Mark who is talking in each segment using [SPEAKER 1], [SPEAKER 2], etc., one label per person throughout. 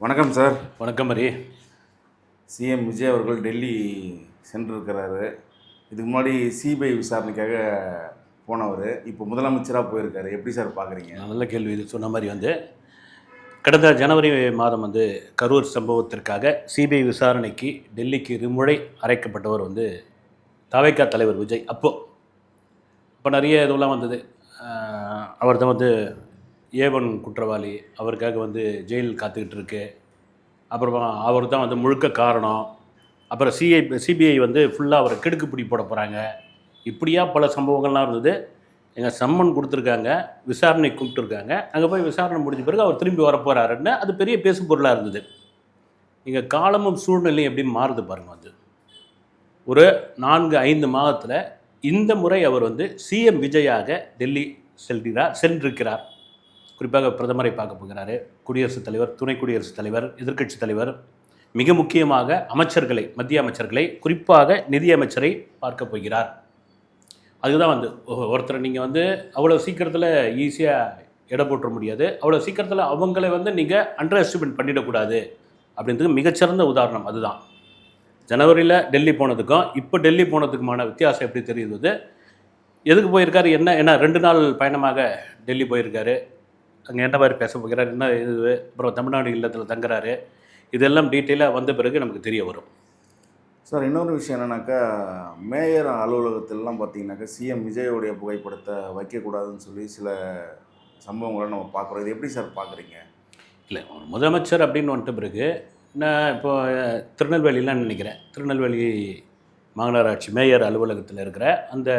[SPEAKER 1] வணக்கம் சார்.
[SPEAKER 2] வணக்கம் மரி.
[SPEAKER 1] சிஎம் விஜய் அவர்கள் டெல்லி சென்றிருக்கிறாரு. இதுக்கு முன்னாடி சிபிஐ விசாரணைக்காக போனவர் இப்போ முதலமைச்சராக போயிருக்காரு. எப்படி சார் பார்க்குறீங்க?
[SPEAKER 2] நல்ல கேள்வி. இது சொன்ன மாதிரி கடந்த ஜனவரி மாதம் கரூர் சம்பவத்திற்காக சிபிஐ விசாரணைக்கு டெல்லிக்கு இருமுறை அழைக்கப்பட்டவர் தவைக்கா தலைவர் விஜய். அப்போ நிறைய இதெல்லாம் வந்தது. அவர் தான் ஏவன் குற்றவாளி, அவருக்காக ஜெயில் காத்துக்கிட்டு இருக்கு. அப்புறமா அவர் தான் முழுக்க காரணம். அப்புறம் சிபிஐ ஃபுல்லாக அவரை கிடுக்குப்பிடி போட போகிறாங்க. இப்படியா பல சம்பவங்கள்லாம் இருந்தது. எங்கள் சம்மன் கொடுத்துருக்காங்க, விசாரணை கூப்பிட்டுருக்காங்க. அங்கே போய் விசாரணை முடிஞ்ச பிறகு அவர் திரும்பி வரப்போகிறாருன்னு அது பெரிய பேசு பொருளாக இருந்தது. இங்கே காலமும் சூழ்நிலையும் எப்படி மாறுது பாருங்கள். ஒரு 4-5 மாதத்தில் இந்த முறை அவர் சிஎம் விஜயாக டெல்லி சென்றிருக்கிறார். குறிப்பாக பிரதமரை பார்க்க போகிறாரு, குடியரசுத் தலைவர், துணை குடியரசுத் தலைவர், எதிர்க்கட்சித் தலைவர், மிக முக்கியமாக அமைச்சர்களை, மத்திய அமைச்சர்களை, குறிப்பாக நிதியமைச்சரை பார்க்க போகிறார். அதுதான் ஒருத்தரை நீங்கள் அவ்வளோ சீக்கிரத்தில் ஈஸியாக எடை போட்டுற முடியாது. அவ்வளோ சீக்கிரத்தில் அவங்களை நீங்கள் அண்டர் எஸ்டிமேட் பண்ணிடக்கூடாது அப்படின்றதுக்கு மிகச்சிறந்த உதாரணம் அதுதான். ஜனவரியில் டெல்லி போனதுக்கும் இப்போ டெல்லி போனதுக்குமான வித்தியாசம் எப்படி தெரியுது? எதுக்கு போயிருக்காரு, என்ன 2 நாள் பயணமாக டெல்லி போயிருக்காரு, அங்கே என்ன மாதிரி பேச போகிறார், என்ன இது, அப்புறம் தமிழ்நாடு இல்லத்தில் தங்குறாரு, இதெல்லாம் டீட்டெயிலாக வந்த பிறகு நமக்கு தெரிய வரும்.
[SPEAKER 1] சார், இன்னொரு விஷயம் என்னென்னாக்கா, மேயர் அலுவலகத்திலலாம் பார்த்தீங்கன்னாக்கா சிஎம் விஜயோடைய புகைப்படத்தை வைக்கக்கூடாதுன்னு சொல்லி சில சம்பவங்களை நம்ம பார்க்குறோம். இது எப்படி சார் பார்க்குறீங்க?
[SPEAKER 2] இல்லை, ஒரு முதலமைச்சர் அப்படின்னு வந்துட்ட பிறகு நான் இப்போ திருநெல்வேலிலாம் நினைக்கிறேன், திருநெல்வேலி மாநகராட்சி மேயர் அலுவலகத்தில் இருக்கிற அந்த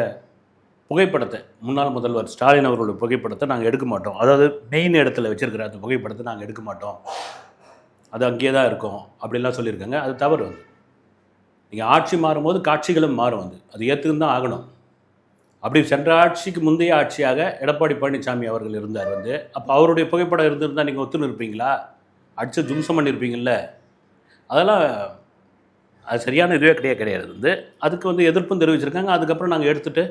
[SPEAKER 2] புகைப்படத்தை, முன்னாள் முதல்வர் ஸ்டாலின் அவர்களுடைய புகைப்படத்தை நாங்கள் எடுக்க மாட்டோம். அதாவது மெயின் இடத்துல வச்சுருக்கிற அந்த புகைப்படத்தை நாங்கள் எடுக்க மாட்டோம், அது அங்கேயே தான் இருக்கும் அப்படின்லாம் சொல்லியிருக்காங்க. அது தவறு. நீங்கள் ஆட்சி மாறும்போது காட்சிகளும் மாறும். அது ஏற்றுக்குன்னு தான் ஆகணும். அப்படி சென்ற ஆட்சிக்கு முந்தைய ஆட்சியாக எடப்பாடி பழனிசாமி அவர்கள் இருந்தார். அப்போ அவருடைய புகைப்படம் இருந்திருந்தால் நீங்கள் ஒத்துன்னு இருப்பீங்களா? அடித்து ஜும்சம் பண்ணியிருப்பீங்கள்ல. அதெல்லாம் அது சரியான இதுவே கிடையாது. அதுக்கு எதிர்ப்பும் தெரிவிச்சிருக்காங்க. அதுக்கப்புறம் நாங்கள் எடுத்துகிட்டு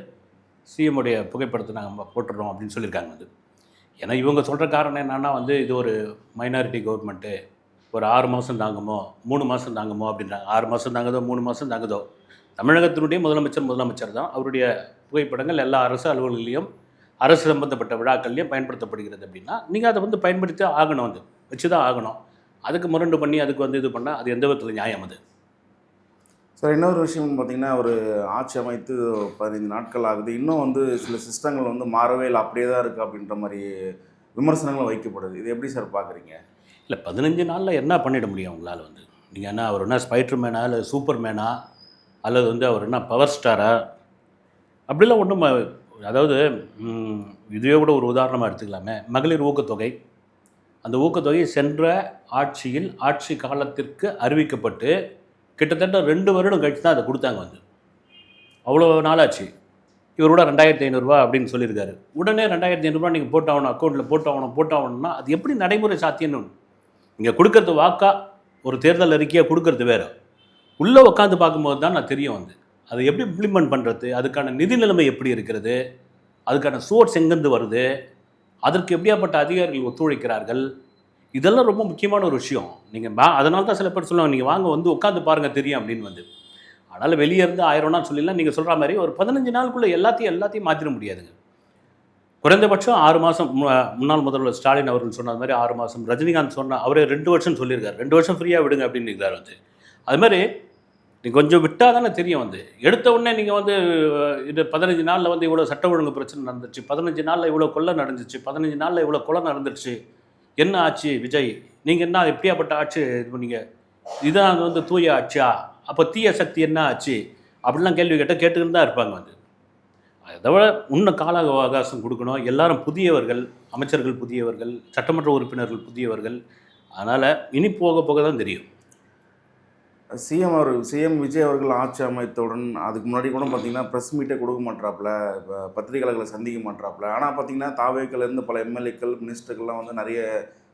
[SPEAKER 2] சிஎம்முடைய புகைப்படத்தை நாங்கள் போட்டுடுறோம் அப்படின்னு சொல்லியிருக்காங்க. ஏன்னா இவங்க சொல்கிற காரணம் என்னென்னா இது ஒரு மைனாரிட்டி கவர்மெண்ட்டு, ஒரு 6 மாதம் தாங்குமோ 3 மாதம் தாங்குமோ அப்படின்றாங்க. 6 மாதம் தாங்குதோ 3 மாதம் தாங்குதோ, தமிழகத்தினுடைய முதலமைச்சர் தான். அவருடைய புகைப்படங்கள் எல்லா அரசு அலுவலகங்களையும் அரசு சம்பந்தப்பட்ட விழாக்கள்லையும் பயன்படுத்தப்படுகிறது. அப்படின்னா நீங்கள் அதை பயன்படுத்தி ஆகணும், வச்சு தான் ஆகணும். அதுக்கு முரண்டு பண்ணி அதுக்கு இது பண்ணால் அது எந்த விதத்தில் நியாயம்? அது
[SPEAKER 1] சார், இன்னொரு விஷயம் பார்த்திங்கன்னா, ஒரு ஆட்சி அமைத்து 15 நாட்கள் ஆகுது, இன்னும் சில சிஸ்டங்கள் மாறவே இல்லை, அப்படியே தான் இருக்குது அப்படின்ற மாதிரி விமர்சனங்களும் வைக்கப்படுது. இது எப்படி சார் பார்க்குறீங்க?
[SPEAKER 2] இல்லை, 15 நாளில் என்ன பண்ணிட முடியும் உங்களால்? நீங்கள் என்ன, அவர் என்ன ஸ்பைடர் மேனா இல்லை சூப்பர் மேனா, அல்லது அவர் என்ன பவர் ஸ்டாரா? அப்படிலாம் ஒன்றும். அதாவது இதுவே கூட ஒரு உதாரணமாக எடுத்துக்கலாமே, மகளிர் ஊக்கத்தொகை. அந்த ஊக்கத்தொகை சென்ற ஆட்சியில் ஆட்சி காலத்திற்கு அறிவிக்கப்பட்டு கிட்டத்தட்ட 2 வருடம் கழித்து தான் அதை கொடுத்தாங்க. அவ்வளோ நாளாச்சு. இவரோட 2500 ரூபா அப்படின்னு சொல்லியிருக்காரு. உடனே 2500 ரூபா நீங்கள் போட்டாகணும், அக்கௌண்ட்டில் போட்டாகணும்னா அது எப்படி நடைமுறை சாத்தியம்னு? நீங்கள் கொடுக்கறது வாக்கா, ஒரு தேர்தல் அறிக்கையாக கொடுக்கறது வேறு, உள்ளே உட்காந்து பார்க்கும்போது தான் நான் தெரியும் அதை எப்படி இம்ப்ளிமெண்ட் பண்ணுறது, அதுக்கான நிதி நிலைமை எப்படி இருக்கிறது, அதுக்கான சோர்ஸ் எங்கேருந்து வருது, அதற்கு எப்படியாப்பட்ட அதிகாரிகள் ஒத்துழைக்கிறார்கள், இதெல்லாம் ரொம்ப முக்கியமான ஒரு விஷயம். நீங்கள் அதனால தான் சில பேர் சொல்லுவாங்க, நீங்கள் வாங்க உட்காந்து பாருங்கள் தெரியும் அப்படின்னு. அதனால் வெளியே இருந்து 1000 நாள் சொல்லிடலாம். நீங்கள் சொல்கிற மாதிரி ஒரு 15 நாளுக்குள்ளே எல்லாத்தையும் மாற்றிட முடியாதுங்க. குறைந்தபட்சம் 6 மாதம். முன்னாள் முதல்வர் ஸ்டாலின் அவர்கள் சொன்ன மாதிரி 6 மாதம். ரஜினிகாந்த் அவரே 2 வருஷம் சொல்லியிருக்காரு. 2 வருஷம் ஃப்ரீயாக விடுங்க அப்படின்னு இருக்கிறார். அது மாதிரி நீங்கள் கொஞ்சம் விட்டால் தானே தெரியும். எடுத்த உடனே நீங்கள் இது 15 நாளில் இவ்வளோ சட்ட ஒழுங்கு பிரச்சனை நடந்துச்சு, 15 நாளில் இவ்வளோ கொள்ளை நடந்துச்சு, 15 நாளில் இவ்வளோ கொலை நடந்துருச்சு, என்ன ஆச்சு விஜய், நீங்கள் என்ன எப்படியாப்பட்ட ஆட்சி இது பண்ணீங்க, இதுதான் தூய ஆட்சியா, அப்போ தீய சக்தி என்ன ஆச்சு அப்படிலாம் கேள்வி கேட்டுக்கிட்டு தான் இருப்பாங்க. அதை விட இன்னும் கால அவகாசம் கொடுக்கணும். எல்லாரும் புதியவர்கள், அமைச்சர்கள் புதியவர்கள், சட்டமன்ற உறுப்பினர்கள் புதியவர்கள். அதனால் இனி போக போக தான் தெரியும்.
[SPEAKER 1] சிஎம் விஜய் அவர்கள் ஆட்சி அமைத்தவுடன் அதுக்கு முன்னாடி கூட பார்த்திங்கன்னா ப்ரெஸ் மீட்டே கொடுக்க மாட்டாப்புல, இப்போ பத்திரிகையாளர்களை சந்திக்க மாட்டாப்புல. ஆனால் பார்த்திங்கன்னா தாவேக்கிலேருந்து பல எம்எல்ஏக்கள், மினிஸ்டர்கள்லாம் நிறைய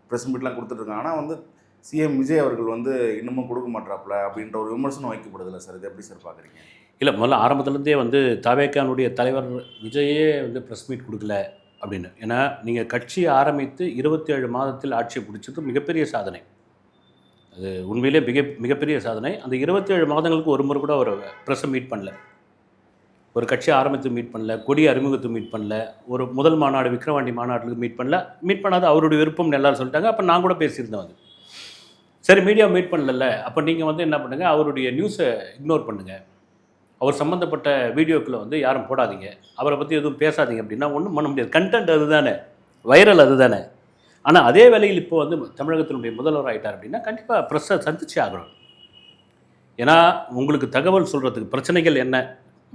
[SPEAKER 1] ப்ரெஸ் மீட்லாம் கொடுத்துட்ருக்காங்க. ஆனால் சிஎம் விஜய் அவர்கள் இன்னமும் கொடுக்க மாட்டாப்புல அப்படின்ற ஒரு விமர்சனம் வைக்கப்படுதில்ல சார், இது எப்படி சார் பார்க்குறீங்க?
[SPEAKER 2] இல்லை, முதல்ல ஆரம்பத்துலேருந்தே தாவேக்கானுடைய தலைவர் விஜயே ப்ரெஸ் மீட் கொடுக்கல அப்படின்னு. ஏன்னா நீங்கள் கட்சி ஆரம்பித்து 27 மாதத்தில் ஆட்சியை பிடிச்சது மிகப்பெரிய சாதனை. அது உண்மையிலே மிகப்பெரிய சாதனை. அந்த 27 மாதங்களுக்கு ஒரு முறை கூட ஒரு ப்ரெஸ்ஸை மீட் பண்ணல. ஒரு கட்சி ஆரம்பித்து மீட் பண்ணல, கொடி அறிமுகத்தை மீட் பண்ணல, ஒரு முதல் மாநாடு விக்கிரவாண்டி மாநாட்டுக்கு மீட் பண்ணல. மீட் பண்ணாத அவருடைய விருப்பம்னு எல்லாரும் சொல்லிட்டாங்க. அப்போ நான் கூட பேசியிருந்தேன் வந்து. சரி மீடியா மீட் பண்ணல, அப்போ நீங்கள் வந்து என்ன பண்ணுங்கள், அவருடைய நியூஸை இக்னோர் பண்ணுங்கள், அவர் சம்மந்தப்பட்ட வீடியோக்களை வந்து யாரும் போடாதீங்க, அவரை பற்றி எதுவும் பேசாதீங்க அப்படின்னா ஒன்றும் பண்ண முடியாது. கண்டென்ட் அதுதானே, வைரல் அதுதானே. ஆனால் அதே வேளையில் இப்போ வந்து தமிழகத்தினுடைய முதல்வர் ஆகிட்டார் அப்படின்னா கண்டிப்பாக ப்ரெஸ்ஸை சந்திச்சே ஆகணும். ஏன்னா உங்களுக்கு தகவல் சொல்கிறதுக்கு பிரச்சனைகள் என்ன,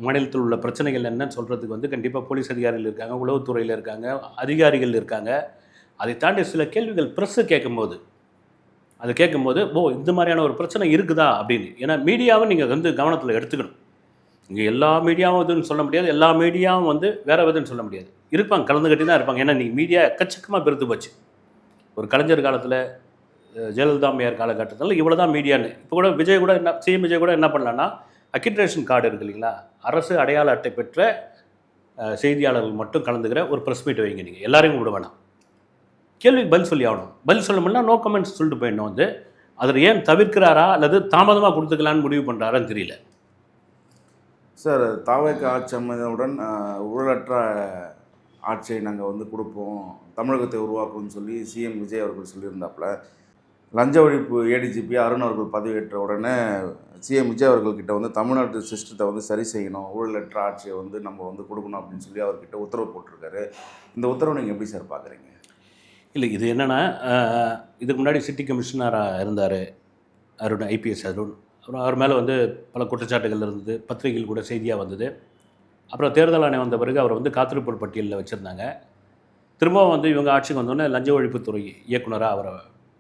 [SPEAKER 2] மாநிலத்தில் உள்ள பிரச்சனைகள் என்னன்னு சொல்கிறதுக்கு வந்து கண்டிப்பாக போலீஸ் அதிகாரிகள் இருக்காங்க, உளவுத்துறையில் இருக்காங்க, அதிகாரிகள் இருக்காங்க. அதை தாண்டி சில கேள்விகள் ப்ரெஸ்ஸு கேட்கும்போது இந்த மாதிரியான ஒரு பிரச்சனை இருக்குதா அப்படின்னு. ஏன்னா மீடியாவை நீங்கள் வந்து கவனத்தில் எடுத்துக்கணும். இங்கே எல்லா மீடியாவும் இதுன்னு சொல்ல முடியாது, எல்லா மீடியாவும் வந்து வேறு விதன்னு சொல்ல முடியாது. இருப்பாங்க, கலந்துக்கட்டி தான் இருப்பாங்க. ஏன்னா நீங்கள் மீடியா எக்கச்சக்கமாக பெருத்து போச்சு. ஒரு கலைஞர் காலத்தில், ஜெயலலிதா அம்மையார் காலகட்டத்தில் இவ்வளோ தான் மீடியான்னு. இப்போ கூட விஜய் கூட என்ன, சிஎம் விஜய் கூட என்ன பண்ணலான்னா, அக்ரிடேஷன் கார்டு இருக்குது இல்லைங்களா, அரசு அடையாள அட்டை பெற்ற செய்தியாளர்கள் மட்டும் கலந்துக்கிற ஒரு ப்ரெஸ் மீட் வைங்க. நீங்கள் எல்லாரையும் விட வேணாம், கேள்விக்கு பதில் சொல்லி ஆகணும். பதில் சொல்ல முடியல நோ கமெண்ட்ஸ் சொல்லிட்டு போயிடணும். வந்து அதில் ஏன் தவிர்க்கிறாரா அல்லது தாமதமாக கொடுத்துக்கலான்னு முடிவு பண்ணுறாரான்னு தெரியல.
[SPEAKER 1] சார், தாவேக ஆட்சி அமைந்தவுடன் ஊழலற்ற ஆட்சியை நாங்கள் வந்து கொடுப்போம், தமிழகத்தை உருவாக்கும்னு சொல்லி சிஎம் விஜய் அவர்கள் சொல்லியிருந்தாப்புல. லஞ்ச ஒழிப்பு ஏடிஜிபி அருண் அவர்கள் பதவியேற்ற உடனே சிஎம் விஜய் அவர்கள்கிட்ட வந்து தமிழ்நாட்டு சிஸ்டத்தை வந்து சரி செய்யணும், ஊழலற்ற ஆட்சியை வந்து நம்ம வந்து கொடுக்கணும் அப்படின்னு சொல்லி அவர்கிட்ட உத்தரவு போட்டிருக்காரு. இந்த உத்தரவு நீங்கள் எப்படி சார் பார்க்குறீங்க?
[SPEAKER 2] இல்லை, இது என்னென்னா, இதுக்கு முன்னாடி சிட்டி கமிஷனராக இருந்தார் அருண், ஐபிஎஸ் அருண். அப்புறம் அவர் மேலே வந்து பல குற்றச்சாட்டுகள் இருந்தது, பத்திரிகைகள் கூட செய்தியாக வந்தது. அப்புறம் தேர்தல் ஆணையம் வந்த பிறகு அவர் வந்து காத்திருப்பு பட்டியலில் வச்சுருந்தாங்க. திரும்பவும் வந்து இவங்க ஆட்சிக்கு வந்தோடனே லஞ்ச ஒழிப்புத்துறை இயக்குனராக அவரை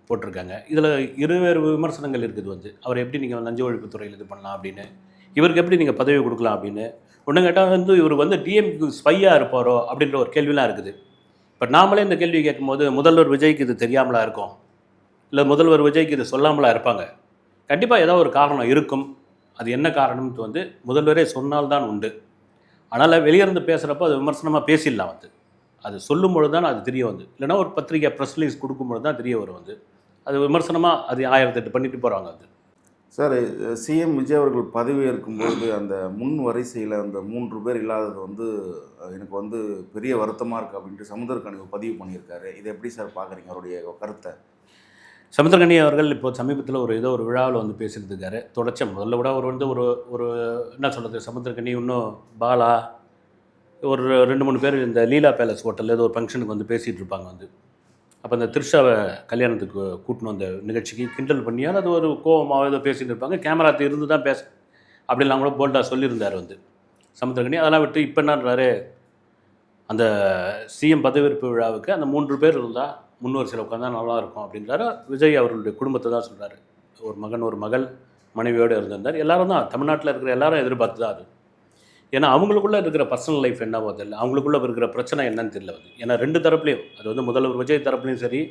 [SPEAKER 2] போட்டிருக்காங்க. இதில் இருவேறு விமர்சனங்கள் இருக்குது. வந்து அவர் எப்படி நீங்கள் லஞ்ச ஒழிப்புத்துறையில் இது பண்ணலாம் அப்படின்னு, இவருக்கு எப்படி நீங்கள் பதவி கொடுக்கலாம் அப்படின்னு. ஒன்று கேட்டால் வந்து இவர் வந்து டிஎம்க்கு ஸ்பையாக இருப்பாரோ அப்படின்ற ஒரு கேள்விலாம் இருக்குது. இப்போ நாமளே இந்த கேள்வி கேட்கும்போது முதல்வர் விஜய்க்கு இது தெரியாமலா இருக்கும், இல்லை முதல்வர் விஜய்க்கு இது சொல்லாமலா இருப்பாங்க? கண்டிப்பாக ஏதோ ஒரு காரணம் இருக்கும். அது என்ன காரணம்னு வந்து முதல்வரே சொன்னால்தான் உண்டு. அதனால் வெளியிருந்து பேசுகிறப்போ அது விமர்சனமாக பேசிடலாம். வந்து அது சொல்லும்பொழுது தான் அது தெரிய வந்து, இல்லைனா ஒரு பத்திரிகை ப்ரெஸ் ரிலீஸ் கொடுக்கும்பொழுது தான் தெரிய வரும். வந்து அது விமர்சனமாக அது 1008 பண்ணிட்டு போகிறாங்க. அது
[SPEAKER 1] சார், சிஎம் விஜய் அவர்கள் பதவி ஏற்கும்போது அந்த முன் வரிசையில் அந்த 3 பேர் இல்லாதது வந்து எனக்கு வந்து பெரிய வருத்தமாக இருக்குது அப்படின்ட்டு சமுத்திரக்கனி பதிவு பண்ணியிருக்காரு. இதை எப்படி சார் பார்க்குறீங்க, அவருடைய கருத்தை?
[SPEAKER 2] சமுத்திரக்கனி அவர்கள் இப்போ சமீபத்தில் ஏதோ ஒரு விழாவில் வந்து பேசிட்டு இருக்காரு. முதல்ல கூட அவர் வந்து ஒரு என்ன சொல்கிறது, சமுத்திரக்கனி இன்னும் பாலா ஒரு 2-3 பேர் இந்த லீலா பேலஸ் ஹோட்டலில் ஏதோ ஒரு ஃபங்க்ஷனுக்கு வந்து பேசிகிட்டு இருப்பாங்க. வந்து அப்போ அந்த த்ரிஷாவை கல்யாணத்துக்கு கூட்டணும் அந்த நிகழ்ச்சிக்கு கிண்டல் பண்ணியால் அது ஒரு கோவமாக ஏதோ பேசிகிட்டு இருப்பாங்க. கேமரா இருந்து தான் பேச அப்படிலாம் கூட போல்டாக சொல்லியிருந்தார் வந்து சமுத்திரக்கனி. அதெல்லாம் விட்டு இப்போ என்னன்றாரு, அந்த சிஎம் பதவியேற்பு விழாவுக்கு அந்த 3 பேர் இருந்தால் முன்வரிசையில் உட்காந்தா நல்லாயிருக்கும் அப்படின்றாரு. விஜய் அவர்களுடைய குடும்பத்தை தான் சொல்கிறாரு. ஒரு மகன் ஒரு மகள் மனைவியோடு இருந்திருந்தார். எல்லாரும் தான் தமிழ்நாட்டில் இருக்கிற எல்லாரும் எதிர்பார்த்து தான் அது. ஏன்னா அவங்களுக்குள்ளே இருக்கிற பர்சனல் லைஃப் என்னவோ தெரியல, அவங்களுக்குள்ளே இருக்கிற பிரச்சனை என்னன்னு தெரியல. வந்து ஏன்னா 2 தரப்புலையும், அது வந்து முதல்வர் விஜய் தரப்புலையும் சரி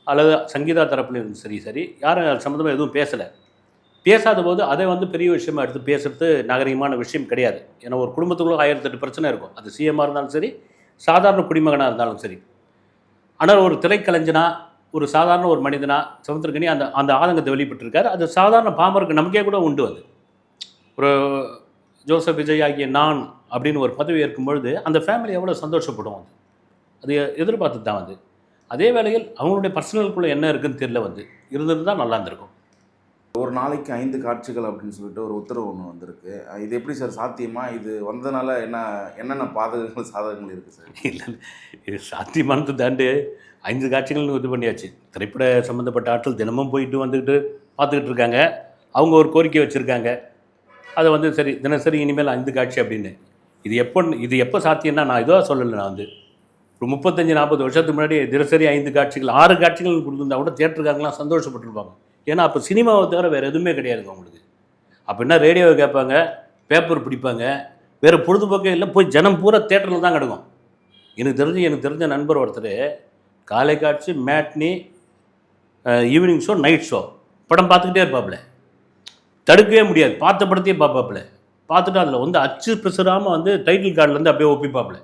[SPEAKER 2] அல்லது சங்கீதா தரப்புலையும் சரி யாரும் அது சம்மந்தமாக எதுவும் பேசாத போது அதை வந்து பெரிய விஷயமா எடுத்து பேசுறது நாகரிகமான விஷயம் கிடையாது. ஏன்னா ஒரு குடும்பத்துக்குள்ளே 1008 பிரச்சனை இருக்கும். அது சிஎம்மாக இருந்தாலும் சரி, சாதாரண குடிமகனாக இருந்தாலும் சரி. ஆனால் ஒரு திரைக்கலைஞனா, ஒரு சாதாரண ஒரு மனிதனா சமுத்திரக்கனி அந்த ஆதங்கத்தை வெளிப்பட்டிருக்காரு. அது சாதாரண பாமருக்கு நமக்கே கூட உண்டு. அது ஒரு ஜோசப் விஜய் ஆகிய நான் அப்படின்னு ஒரு பதவி ஏற்கும் பொழுது அந்த ஃபேமிலி எவ்வளோ சந்தோஷப்படும். அது எதிர்பார்த்து தான். வந்து அதே வேளையில் அவங்களுடைய பர்சனலுக்குள்ளே என்ன இருக்குதுன்னு தெரியல. வந்து இருந்திருந்தால் நல்லா இருந்திருக்கும்.
[SPEAKER 1] ஒரு நாளைக்கு 5 காட்சிகள் அப்படின்னு சொல்லிட்டு ஒரு உத்தரவு ஒன்று வந்திருக்கு. இது எப்படி சார் சாத்தியமா? இது வந்ததுனால என்னென்ன பாதகங்கள் சாதகங்கள் இருக்குது சார்?
[SPEAKER 2] இல்லை, இது சாத்தியமானது தாண்டு 5 காட்சிகள்னு இது பண்ணியாச்சு. திரைப்பட சம்மந்தப்பட்ட ஆட்கள் தினமும் போயிட்டு வந்துக்கிட்டு பார்த்துக்கிட்டு இருக்காங்க. அவங்க ஒரு கோரிக்கை வச்சுருக்காங்க. அதை வந்து சரி தினசரி இனிமேல் 5 காட்சி அப்படின்னு. இது எப்போ சாத்தியம்னா, நான் இதுவாக சொல்லலை. நான் வந்து ஒரு 35-40 வருஷத்துக்கு முன்னாடி தினசரி 5 காட்சிகள் 6 காட்சிகள் கொடுத்துருந்தா கூட தியேட்டருக்காங்கலாம் சந்தோஷப்பட்டுருப்பாங்க. ஏன்னா அப்போ சினிமாவை தவிர வேறு எதுவுமே கிடையாதுங்க அவங்களுக்கு. அப்படின்னா ரேடியோவை கேட்பாங்க, பேப்பர் பிடிப்பாங்க, வேறு பொழுதுபோக்கே இல்லை. போய் ஜனம் பூரா தேட்டரில் தான் கிடக்கும். எனக்கு தெரிஞ்ச நண்பர் ஒருத்தர் காலை காட்சி, matinee, evening show, night show படம் பார்த்துக்கிட்டே இருப்பாப்புல. தடுக்கவே முடியாது, பார்த்த படத்தையே பார்ப்பாப்புல. பார்த்துட்டு அதில் வந்து அச்சு பிசுறாமல் வந்து டைட்டில் கார்டிலேருந்து அப்படியே ஒப்பிப்பாப்புல.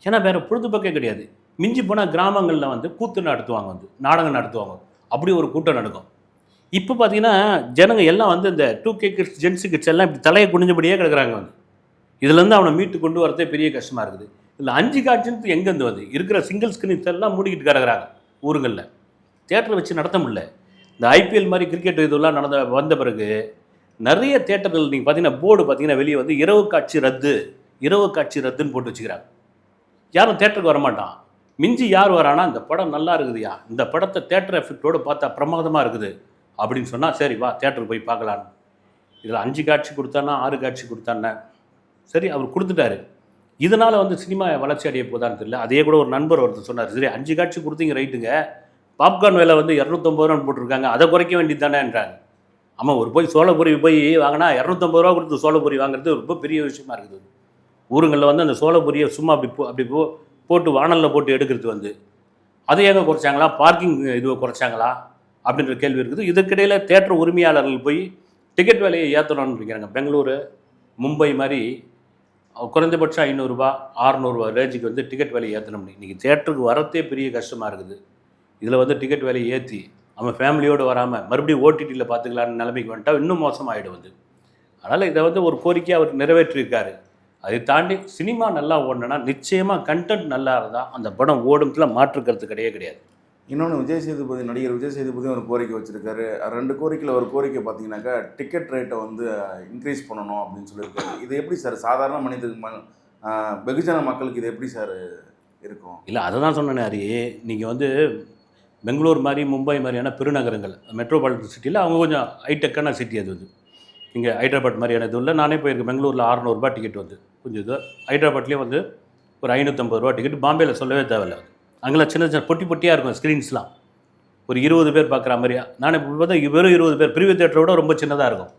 [SPEAKER 2] ஏன்னா வேறு பொழுதுபோக்கே கிடையாது. மிஞ்சி போனால் கிராமங்களில் வந்து கூத்து நடத்துவாங்க, வந்து நாடகம் நடத்துவாங்க. அப்படி ஒரு கூட்டம் நடக்கும். இப்போ பார்த்தீங்கன்னா ஜனங்க எல்லாம் வந்து இந்த 2K கிட்ஸ் ஜென்ஸு கிட்ஸ் எல்லாம் இப்படி தலையை குனிஞ்சபடியே கிடக்குறாங்க வந்து. இதுலேருந்து அவனை மீட்டு கொண்டு வரதே பெரிய கஷ்டமாக இருக்குது. இதில் 5 காட்சின்றது எங்கேருந்து வருது? இருக்கிற சிங்கிள் ஸ்க்ரீன்ஸ் எல்லாம் மூடிக்கிட்டு கிடக்குறாங்க ஊருங்களில். தியேட்டரில் வச்சு நடத்த முடியல. இந்த ஐபிஎல் மாதிரி கிரிக்கெட் இதெல்லாம் வந்த பிறகு நிறைய தியேட்டர்கள் நீங்கள் பார்த்தீங்கன்னா போர்டு பார்த்தீங்கன்னா வெளியே வந்து இரவு காட்சி ரத்து, இரவு காட்சி ரத்துன்னு போட்டு வச்சுக்கிறாங்க. யாரும் தியேட்டருக்கு வரமாட்டான். மிஞ்சி யார் வரானா, இந்த படம் நல்லா இருக்குதுயா, இந்த படத்தை தியேட்டர் எஃபெக்டோடு பார்த்தா பிரமாதமாக இருக்குது அப்படின்னு சொன்னால் சரி வா தியேட்டருக்கு போய் பார்க்கலான்னு. இதில் 5 காட்சி கொடுத்தானா 6 காட்சி கொடுத்தானே, சரி அவர் கொடுத்துட்டாரு. இதனால் வந்து சினிமா வளர்ச்சி அடைய போதான்னு தெரியல. அதே கூட ஒரு நண்பர் ஒருத்தர் சொன்னார், சரி 5 காட்சி கொடுத்தீங்க ரைட்டுங்க, பாப்கார்ன் விலை வந்து 250 ரூபான்னு போட்டிருக்காங்க, அதை குறைக்க வேண்டியது தானேன்றாங்க. ஆமாம், ஒரு போய் சோளப்பொரி போய் வாங்கினா 250 ரூபா கொடுத்து சோளப்பொரி வாங்குறது ரொம்ப பெரிய விஷயமா இருக்குது. ஊருங்களில் வந்து அந்த சோளப்பொரியை சும்மா அப்படி போட்டு வானலில் போட்டு எடுக்கிறது வந்து அதை ஏங்க குறைச்சாங்களா, பார்க்கிங் இதுவை குறைச்சாங்களா அப்படின்ற கேள்வி இருக்குது. இதற்கிடையில் தேட்டர் உரிமையாளர்கள் போய் டிக்கெட் விலையை ஏற்றணும்னு இருக்கிறாங்க. பெங்களூரு, மும்பை மாதிரி குறைந்தபட்சம் 500 600 ரேஞ்சுக்கு வந்து டிக்கெட் விலையை ஏற்றணும். இன்றைக்கி தேட்டருக்கு வரத்தே பெரிய கஷ்டமாக இருக்குது. இதில் வந்து டிக்கெட் விலையை ஏற்றி அவன் ஃபேமிலியோடு வராமல் மறுபடியும் ஓடிடியில் பார்த்துக்கலான்னு நிலைமைக்கு வந்துட்டால் இன்னும் மோசமாகிடும் வந்து. அதனால் இதை வந்து ஒரு கோரிக்கையை அவர் நிறைவேற்றியிருக்காரு. அதை தாண்டி சினிமா நல்லா ஓடணுன்னா நிச்சயமாக கண்டென்ட் நல்லா இருந்தால் அந்த படம் ஓடும்ல மாற்றுக்கிறது கிடையாது.
[SPEAKER 1] இன்னொன்று நடிகர் விஜய் சேதுபதி ஒரு கோரிக்கை வச்சுருக்காரு. 2 கோரிக்கையில் ஒரு கோரிக்கை பார்த்தீங்கன்னாக்கா டிக்கெட் ரேட்டை வந்து இன்க்ரீஸ் பண்ணணும் அப்படின்னு சொல்லியிருக்காரு. இது எப்படி சார் சாதாரண மனிதனுக்கு வெகுஜன மக்களுக்கு இது எப்படி சார் இருக்கும்?
[SPEAKER 2] இல்லை, அதை தான் சொன்னேன் ஹரி. நீங்கள் வந்து பெங்களூர் மாதிரி மும்பை மாதிரியான பெருநகரங்கள் மெட்ரோபாலிட்டன் சிட்டியில் அவங்க கொஞ்சம் ஹைடெக்கான சிட்டி. அது வந்து இங்கே ஹைதராபாத் மாதிரியான இது இல்லை. நானே போயிருக்கேன். பெங்களூரில் 600 ரூபா டிக்கெட் வந்து கொஞ்சம் இது. ஹைதராபாத்லேயும் வந்து ஒரு 550 ரூபா டிக்கெட். பாம்பேயில் சொல்லவே தேவையில்லை. அங்கெல்லாம் சின்ன சின்ன பொட்டியாக இருக்கும் ஸ்க்ரீன்ஸ்லாம், ஒரு 20 பேர் பார்க்குற மாதிரியா. நானே இப்போ பார்த்தா வெறும் 20 பேர். பிரிவு தேட்டரோட ரொம்ப சின்னதாக இருக்கும்.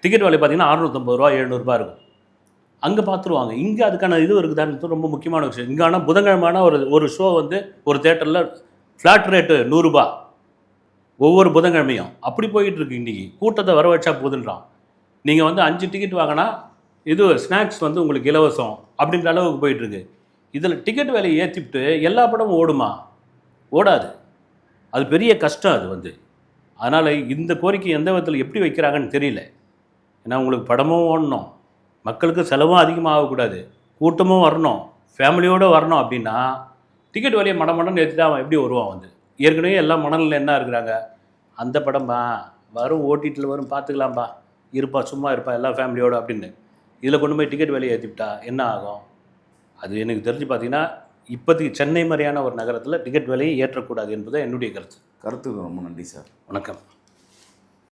[SPEAKER 2] டிக்கெட் விலை பார்த்தீங்கன்னா 650 ரூபா 700 இருக்கும். அங்கே பார்த்துருவாங்க. இங்கே அதுக்கான இது இருக்குதான்னு ரொம்ப முக்கியமான விஷயம். இங்கே ஆனால் புதன்கிழமான ஒரு ஷோ வந்து ஒரு தேட்டரில் ஃப்ளாட் ரேட்டு 100 ரூபா ஒவ்வொரு புதன்கிழமையும். அப்படி போயிட்டு இருக்கு. இன்றைக்கி கூட்டத்தை வர வச்சா போதுன்றான். நீங்கள் வந்து 5 டிக்கெட் வாங்கினா இது ஸ்நாக்ஸ் வந்து உங்களுக்கு இலவசம் அப்படின்ற அளவுக்கு போயிட்டுருக்கு. இதில் டிக்கெட் விலையை ஏற்றிவிட்டு எல்லா படமும் ஓடுமா? ஓடாது. அது பெரிய கஷ்டம் அது வந்து. அதனால் இந்த கோரிக்கை எந்த விதத்தில் எப்படி வைக்கிறாங்கன்னு தெரியல. ஏன்னா உங்களுக்கு படமும் ஓடணும், மக்களுக்கு செலவும் அதிகமாக ஆகக்கூடாது, கூட்டமும் வரணும், ஃபேமிலியோடு வரணும். அப்படின்னா டிக்கெட் விலையை மடமடன்னு ஏற்றிட்டு அவன் எப்படி வருவான் வந்து? ஏற்கனவே எல்லாம் மனநிலை என்ன இருக்கிறாங்க, அந்த படம்பா வரும் ஓடிடியில் வரும் பார்த்துக்கலாம்பா, இருப்பா சும்மா இருப்பா எல்லா ஃபேமிலியோடு அப்படின்னு. இதில் கொண்டு போய் டிக்கெட் விலையை ஏற்றிவிட்டா என்ன ஆகும்? அது எனக்கு தெரிஞ்சு பார்த்தீங்கன்னா இப்போதைக்கு சென்னை மாதிரியான ஒரு நகரத்தில் டிக்கெட் விலையை ஏற்றக்கூடாது என்பது என்னுடைய கருத்து.
[SPEAKER 1] கருத்துக்கு ரொம்ப நன்றி சார்.
[SPEAKER 2] வணக்கம்.